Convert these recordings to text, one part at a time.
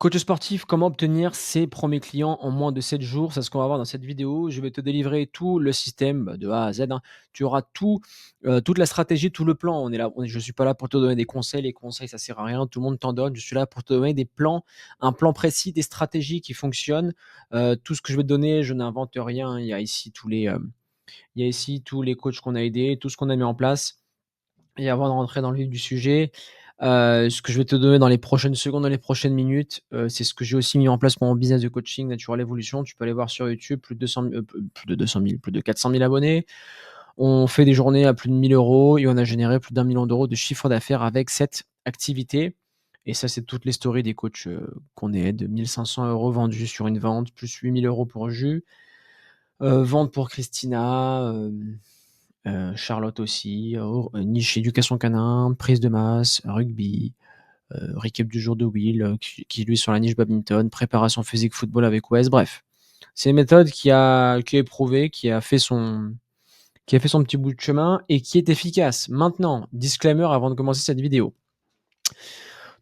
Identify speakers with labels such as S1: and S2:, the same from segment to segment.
S1: Coach sportif, comment obtenir ses premiers clients en moins de 7 jours? C'est ce qu'on va voir dans cette vidéo. Je vais te délivrer tout le système, de A à Z, hein. Tu auras tout, toute la stratégie, tout le plan. Je suis pas là pour te donner des conseils. Les conseils, ça sert à rien. Tout le monde t'en donne. Je suis là pour te donner des plans, un plan précis, des stratégies qui fonctionnent. Tout ce que je vais te donner, je n'invente rien. Il y a ici tous les coachs qu'on a aidés, tout ce qu'on a mis en place. Et avant de rentrer dans le vif du sujet, ce que je vais te donner dans les prochaines secondes, dans les prochaines minutes, c'est ce que j'ai aussi mis en place pour mon business de coaching Natural Evolution. Tu peux aller voir sur YouTube, plus de 400 000 abonnés. On fait des journées à plus de 1 000 € et on a généré plus d'1 million d'euros de chiffre d'affaires avec cette activité. Et ça, c'est toutes les stories des coachs, qu'on aide. 1 500 € vendus sur une vente, plus 8 000 € pour Jus, vente pour Christina, Charlotte aussi, niche éducation canin, prise de masse, rugby, récap du jour de Will, qui lui est sur la niche badminton, préparation physique football avec Wes, bref. C'est une méthode qui est éprouvée, qui a fait son petit bout de chemin et qui est efficace. Maintenant, disclaimer avant de commencer cette vidéo.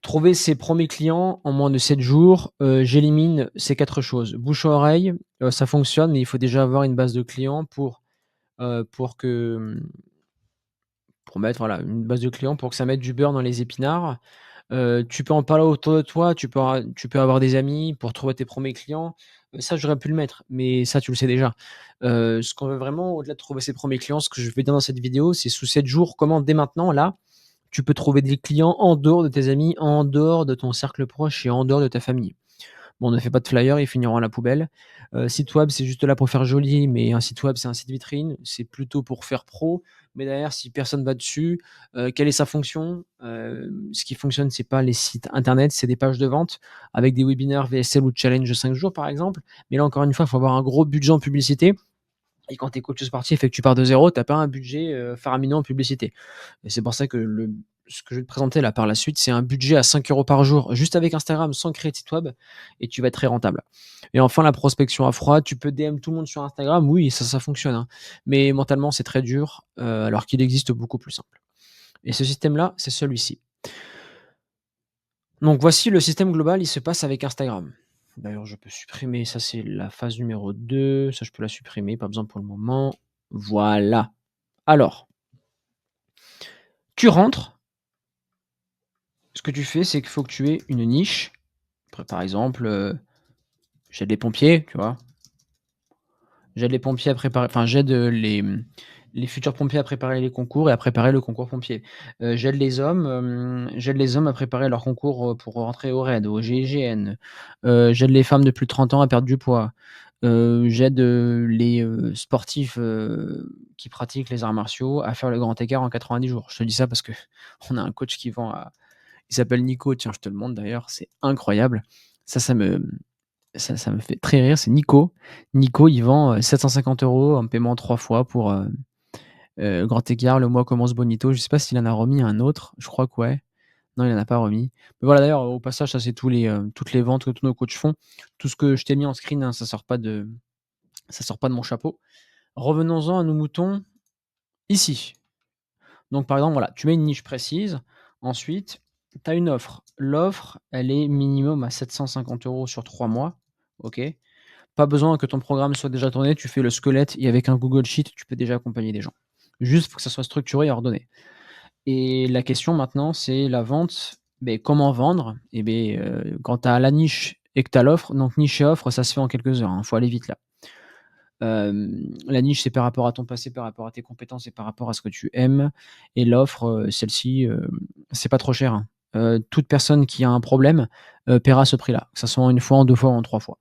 S1: Trouver ses premiers clients en moins de 7 jours, j'élimine ces 4 choses. Bouche à oreille, ça fonctionne, mais il faut déjà avoir une base de clients pour que, pour mettre, voilà, une base de clients pour que ça mette du beurre dans les épinards. Tu peux en parler autour de toi, tu peux avoir des amis pour trouver tes premiers clients. Ça, j'aurais pu le mettre, mais ça, tu le sais déjà. Ce qu'on veut vraiment, au-delà de trouver ses premiers clients, ce que je vais dire dans cette vidéo, c'est sous 7 jours, comment dès maintenant, là, tu peux trouver des clients en dehors de tes amis, en dehors de ton cercle proche et en dehors de ta famille. Bon, ne fais pas de flyers, ils finiront à la poubelle. Site web, c'est juste là pour faire joli, mais un site web, c'est un site vitrine. C'est plutôt pour faire pro. Mais derrière, si personne va dessus, quelle est sa fonction? Ce qui fonctionne, c'est pas les sites internet, c'est des pages de vente avec des webinaires VSL ou challenge de 5 jours, par exemple. Mais là, encore une fois, il faut avoir un gros budget en publicité. Et quand tu es coach sportif et que tu pars de zéro, tu as pas un budget, faramineux en publicité. Et c'est pour ça que ce que je vais te présenter là par la suite, c'est un budget à 5 € par jour, juste avec Instagram, sans créer de site web, et tu vas être très rentable. Et enfin, la prospection à froid, tu peux DM tout le monde sur Instagram, oui, ça fonctionne, hein, mais mentalement, c'est très dur, alors qu'il existe beaucoup plus simple. Et ce système-là, c'est celui-ci. Donc voici le système global, il se passe avec Instagram. D'ailleurs, je peux supprimer, ça c'est la phase numéro 2, ça je peux la supprimer, pas besoin pour le moment. Voilà. Alors, tu rentres, ce que tu fais, c'est qu'il faut que tu aies une niche. Par exemple, j'aide les pompiers, tu vois? J'aide les pompiers à préparer, enfin j'aide, les futurs pompiers à préparer les concours et à préparer le concours pompier. J'aide les hommes à préparer leur concours, pour rentrer au RAID, au GIGN. J'aide les femmes de plus de 30 ans à perdre du poids. J'aide, les, sportifs, qui pratiquent les arts martiaux à faire le grand écart en 90 jours. Je te dis ça parce qu'on a un coach qui vend à il s'appelle Nico, tiens, je te le montre d'ailleurs, c'est incroyable. Ça, ça me ça me fait très rire, c'est Nico. Nico, il vend, 750 € en paiement 3 fois pour, grand écart, le mois commence bonito. Je sais pas s'il en a remis un autre, je crois que ouais. Non, il en a pas remis. Mais voilà, d'ailleurs, au passage, ça c'est toutes les ventes que tous nos coachs font. Tout ce que je t'ai mis en screen, hein, ça sort pas de mon chapeau. Revenons-en à nos moutons ici. Donc par exemple, voilà, tu mets une niche précise. Ensuite, tu as une offre. L'offre, elle est minimum à 750 € sur 3 mois. OK. Pas besoin que ton programme soit déjà tourné, tu fais le squelette et avec un Google Sheet, tu peux déjà accompagner des gens. Juste, faut que ça soit structuré et ordonné. Et la question maintenant, c'est la vente. Beh, comment vendre? Et beh, quand tu as la niche et que tu as l'offre, donc niche et offre, ça se fait en quelques heures, hein, faut aller vite là. La niche, c'est par rapport à ton passé, par rapport à tes compétences et par rapport à ce que tu aimes, et l'offre, celle-ci, c'est pas trop cher, hein. Toute personne qui a un problème, paiera ce prix-là, que ça soit en 1 fois, en 2 fois ou en 3 fois.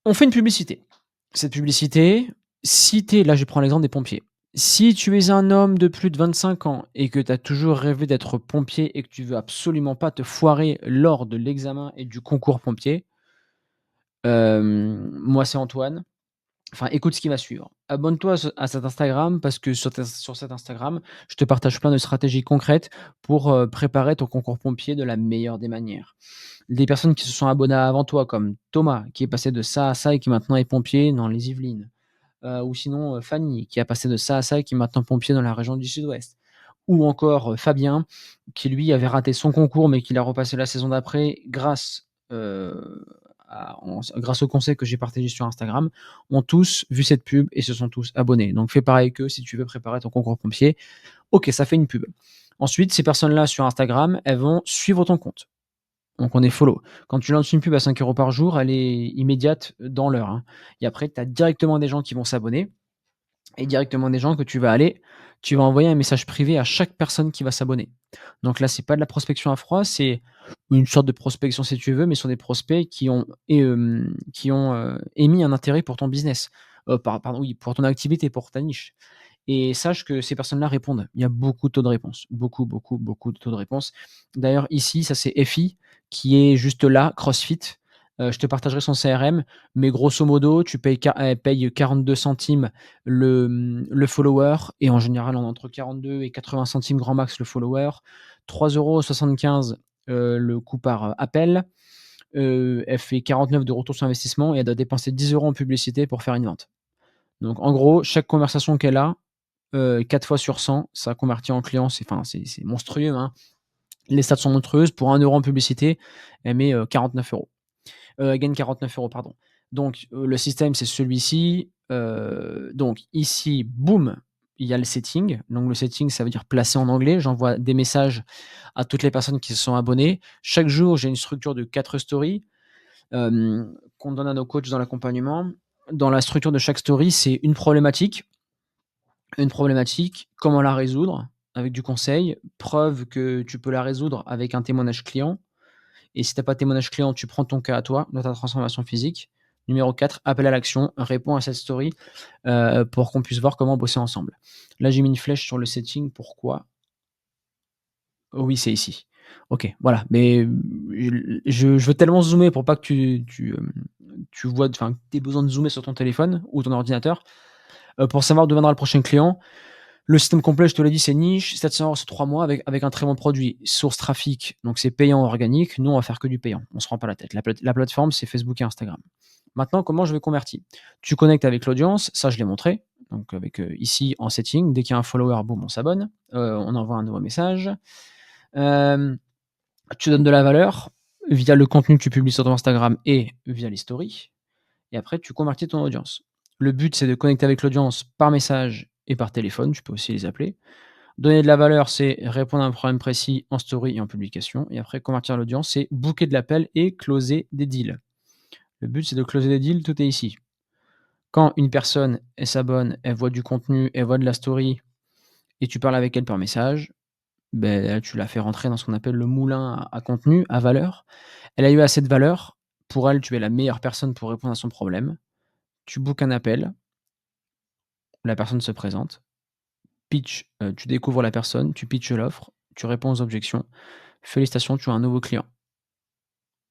S1: On fait une publicité. Cette publicité, si tu es là, je prends l'exemple des pompiers. Si tu es un homme de plus de 25 ans et que tu as toujours rêvé d'être pompier et que tu veux absolument pas te foirer lors de l'examen et du concours pompier, moi c'est Antoine. Enfin, écoute ce qui va suivre. Abonne-toi à cet Instagram parce que sur cet Instagram, je te partage plein de stratégies concrètes pour, préparer ton concours pompier de la meilleure des manières. Des personnes qui se sont abonnées avant toi, comme Thomas, qui est passé de ça à ça et qui maintenant est pompier dans les Yvelines. Ou sinon, Fanny, qui a passé de ça à ça et qui est maintenant pompier dans la région du Sud-Ouest. ou encore, Fabien qui lui avait raté son concours, mais qui l'a repassé la saison d'après grâce aux conseils que j'ai partagés sur Instagram, ont tous vu cette pub et se sont tous abonnés. Donc fais pareil qu'eux si tu veux préparer ton concours pompier. OK, ça fait une pub. Ensuite, ces personnes-là sur Instagram, elles vont suivre ton compte. Donc on est follow. Quand tu lances une pub à 5 € par jour, elle est immédiate dans l'heure, hein, et après tu as directement des gens qui vont s'abonner et directement des gens que tu vas envoyer un message privé à chaque personne qui va s'abonner. Donc là, c'est pas de la prospection à froid, c'est une sorte de prospection si tu veux, mais sur des prospects qui ont émis un intérêt pour ton business. Pardon, oui, pour ton activité, pour ta niche. Et sache que ces personnes-là répondent. Il y a beaucoup de taux de réponse. Beaucoup, beaucoup, beaucoup de taux de réponse. D'ailleurs, ici, ça c'est FI qui est juste là, CrossFit. Je te partagerai son CRM, mais grosso modo, tu payes, elle paye 42 centimes le follower, et en général, on est entre 42 et 80 centimes grand max le follower. 3,75 € le coût par appel. Elle fait 49 de retour sur investissement et elle doit dépenser 10 € en publicité pour faire une vente. Donc en gros, chaque conversation qu'elle a, 4 fois sur 100, ça convertit en client. C'est monstrueux, hein. Les stats sont monstrueuses. Pour 1 € en publicité, elle met, 49 €. Elle gagne 49 €, pardon. Donc, le système, c'est celui-ci. Donc ici, boum, il y a le setting. Donc le setting, ça veut dire placer en anglais. J'envoie des messages à toutes les personnes qui se sont abonnées. Chaque jour, j'ai une structure de 4 stories, qu'on donne à nos coachs dans l'accompagnement. Dans la structure de chaque story, c'est une problématique, comment la résoudre avec du conseil, preuve que tu peux la résoudre avec un témoignage client, et si tu as pas de témoignage client, tu prends ton cas à toi dans ta transformation physique. Numéro 4, appel à l'action, réponds à cette story, pour qu'on puisse voir comment bosser ensemble. Là, j'ai mis une flèche sur le setting, pourquoi? Oui, c'est ici. OK, voilà, mais je veux tellement zoomer pour pas que tu vois, enfin, que tu aies besoin de zoomer sur ton téléphone ou ton ordinateur, pour savoir d'où viendra le prochain client. Le système complet, je te l'ai dit, c'est niche, 700 € sur 3 mois avec un très bon produit. Source trafic, donc c'est payant organique. Nous, on va faire que du payant. On se rend pas la tête. La plateforme, c'est Facebook et Instagram. Maintenant, comment je vais convertir? Tu connectes avec l'audience, ça je l'ai montré. Donc avec ici en setting, dès qu'il y a un follower, boum, on s'abonne. On envoie un nouveau message. Hem, Tu donnes de la valeur via le contenu que tu publies sur ton Instagram et via les stories, et après tu convertis ton audience. Le but, c'est de connecter avec l'audience par message et par téléphone, tu peux aussi les appeler. Donner de la valeur, c'est répondre à un problème précis en story et en publication, et après convertir l'audience, c'est booker de l'appel et closer des deals. Le but, c'est de closer des deals, tout est ici. Quand une personne, elle s'abonne, elle voit du contenu, elle voit de la story et tu parles avec elle par message, ben là, tu la fais rentrer dans ce qu'on appelle le moulin à contenu, à valeur. Elle a eu assez de valeur, pour elle, tu es la meilleure personne pour répondre à son problème. Tu bookes un appel, la personne se présente, pitch, tu découvres la personne, tu pitches l'offre, tu réponds aux objections. Félicitations, tu as un nouveau client.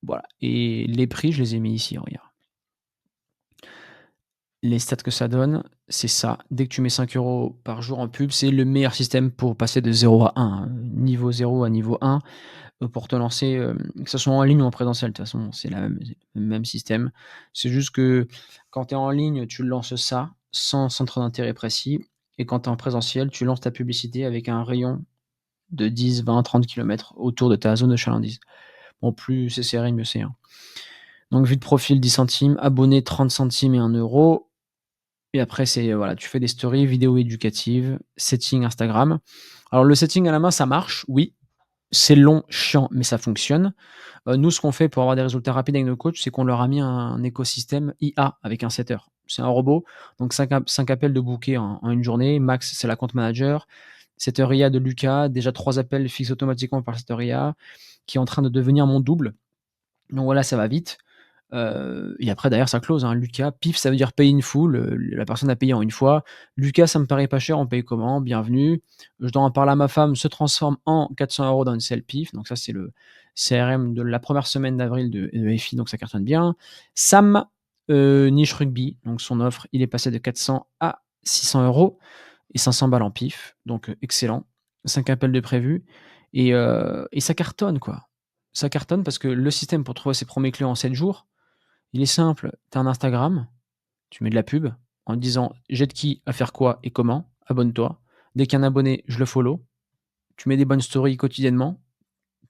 S1: Voilà, et les prix, je les ai mis ici, regarde. Les stats que ça donne, c'est ça. Dès que tu mets 5 € par jour en pub, c'est le meilleur système pour passer de 0 à 1, hein. Niveau 0 à niveau 1, pour te lancer, que ce soit en ligne ou en présentiel. De toute façon, c'est le même système. C'est juste que quand tu es en ligne, tu lances ça sans centre d'intérêt précis, et quand tu es en présentiel, tu lances ta publicité avec un rayon de 10, 20, 30 kilomètres autour de ta zone de chalandise. Bon, plus c'est serré, mieux c'est, hein. Donc vue de profil 10 centimes, abonné 30 centimes et 1 €, et après c'est, voilà, tu fais des stories, vidéos éducatives, setting Instagram. Alors le setting à la main, ça marche, oui, c'est long, chiant, mais ça fonctionne. Nous, ce qu'on fait pour avoir des résultats rapides avec nos coachs, c'est qu'on leur a mis un écosystème IA avec un setter. C'est un robot, donc 5 appels de booker en une journée. Max, c'est la compte manager. Setter IA de Lucas, déjà 3 appels fixes automatiquement par le setter IA, qui est en train de devenir mon double. Donc voilà, ça va vite. Et après derrière ça close, hein. Lucas, pif, ça veut dire pay in full, la personne a payé en une fois. Lucas, ça me paraît pas cher, on paye comment? Bienvenue. Je dois en parler à ma femme, se transforme en 400 € dans une selle pif. Donc ça, c'est le CRM de la première semaine d'avril de FI, donc ça cartonne bien. Sam, niche rugby, donc son offre, il est passé de 400 à 600 € et 500 balles en pif, donc excellent. 5 appels de prévus, et ça cartonne, quoi. Ça cartonne parce que le système pour trouver ses premiers clients en 7 jours, il est simple. Tu as un Instagram, tu mets de la pub en disant: «J'aide qui à faire quoi et comment, abonne-toi». Dès qu'il y a un abonné, je le follow. tu mets des bonnes stories quotidiennement,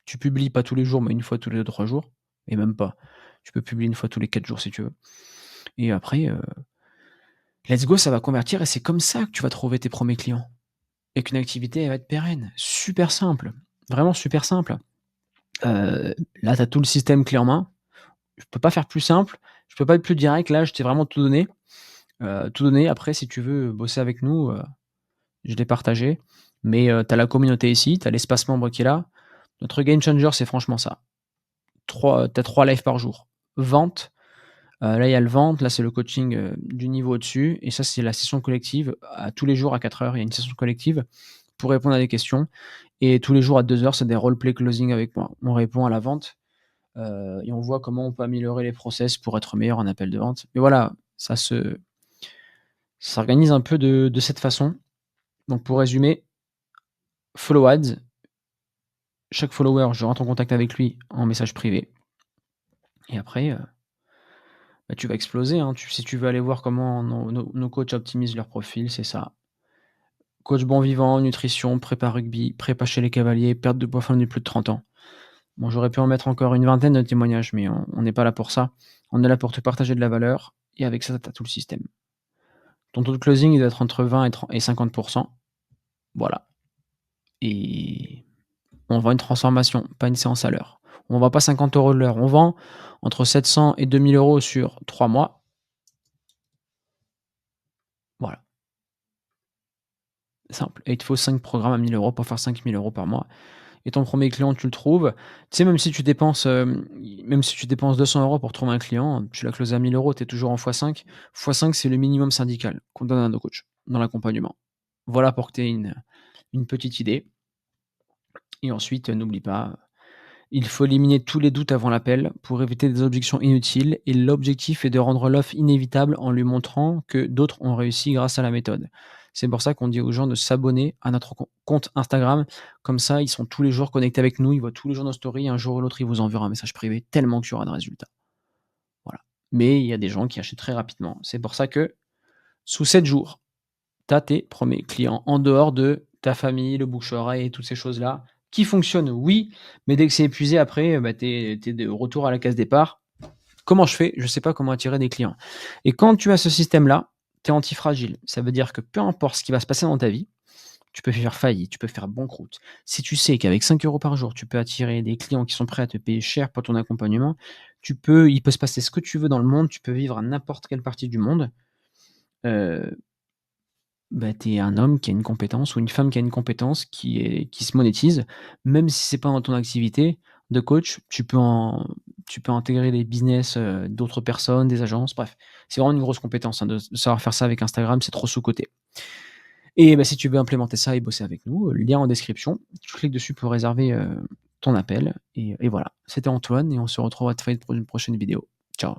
S1: tu publies pas tous les jours, mais une fois tous les 2-3 jours et même pas. Tu peux publier une fois tous les 4 jours si tu veux et après, let's go, ça va convertir et c'est comme ça que tu vas trouver tes premiers clients et qu'une activité, elle va être pérenne. Super simple, vraiment super simple. Là, tu as tout le système clé en main. Je peux pas faire plus simple, je peux pas être plus direct. Là, je t'ai vraiment tout donné, tout donné. Après, si tu veux bosser avec nous, je l'ai partagé, mais tu as la communauté ici, tu as l'espace membre qui est là. Notre game changer, c'est franchement ça. Tu as 3 lives par jour. Vente, là, il y a le vente, là, c'est le coaching, du niveau au-dessus et ça, c'est la session collective. À tous les jours à 4 heures, il y a une session collective pour répondre à des questions et tous les jours à 2 heures, c'est des role play closing avec moi. On répond à la vente, et on voit comment on peut améliorer les process pour être meilleur en appel de vente. Mais voilà, ça s'organise un peu de cette façon. Donc pour résumer, follow ads, chaque follower, je rentre en contact avec lui en message privé et après, bah, tu vas exploser, hein. Si tu veux aller voir comment nos coachs optimisent leur profil, c'est ça. Coach bon vivant, nutrition, prépa rugby, prépa chez les cavaliers, perte de poids fin de plus de 30 ans. Bon, j'aurais pu en mettre encore une vingtaine de témoignages, mais on n'est pas là pour ça. On est là pour te partager de la valeur et avec ça, tu as tout le système. Ton taux de closing, il doit être entre 20 et 50. Voilà et on vend une transformation, pas une séance à l'heure. On vend pas 50 € de l'heure, on vend entre 700 et 2 000 € sur 3 mois. Voilà, simple et il te faut 5 programmes à 1 000 € pour faire 5 000 € par mois et ton premier client, tu le trouves. Tu sais, même si tu dépenses 200 € pour trouver un client, tu l'as closé à 1 000 €, tu es toujours en x5. x5, c'est le minimum syndical qu'on donne à nos coachs dans l'accompagnement. Voilà pour que tu aies une petite idée et ensuite, n'oublie pas, il faut éliminer tous les doutes avant l'appel pour éviter des objections inutiles et l'objectif est de rendre l'offre inévitable en lui montrant que d'autres ont réussi grâce à la méthode. C'est pour ça qu'on dit aux gens de s'abonner à notre compte Instagram. Comme ça, ils sont tous les jours connectés avec nous, ils voient tous les jours nos stories. Un jour ou l'autre, ils vous enverront un message privé tellement qu'il y aura de résultats. Voilà. Mais il y a des gens qui achètent très rapidement. C'est pour ça que sous 7 jours, tu as tes premiers clients en dehors de ta famille, le bouche-oreille et toutes ces choses-là qui fonctionnent, oui, mais dès que c'est épuisé après, bah, tu es de retour à la case départ. Comment je fais? Je sais pas comment attirer des clients et quand tu as ce système-là, tu es antifragile. Ça veut dire que peu importe ce qui va se passer dans ta vie, tu peux faire faillite, tu peux faire banqueroute. Si tu sais qu'avec 5 € par jour, tu peux attirer des clients qui sont prêts à te payer cher pour ton accompagnement, il peut se passer ce que tu veux dans le monde, tu peux vivre à n'importe quelle partie du monde, heu bah, tu es un homme qui a une compétence ou une femme qui a une compétence qui se monétise, même si c'est pas dans ton activité de coach, tu peux intégrer les business, d'autres personnes, des agences, bref. C'est vraiment une grosse compétence, hein, de savoir faire ça avec Instagram, c'est trop sous-coté et bah, si tu veux implémenter ça et bosser avec nous, lien en description. Tu cliques dessus pour réserver, ton appel et voilà. C'était Antoine et on se retrouve à très vite pour une prochaine vidéo. Ciao.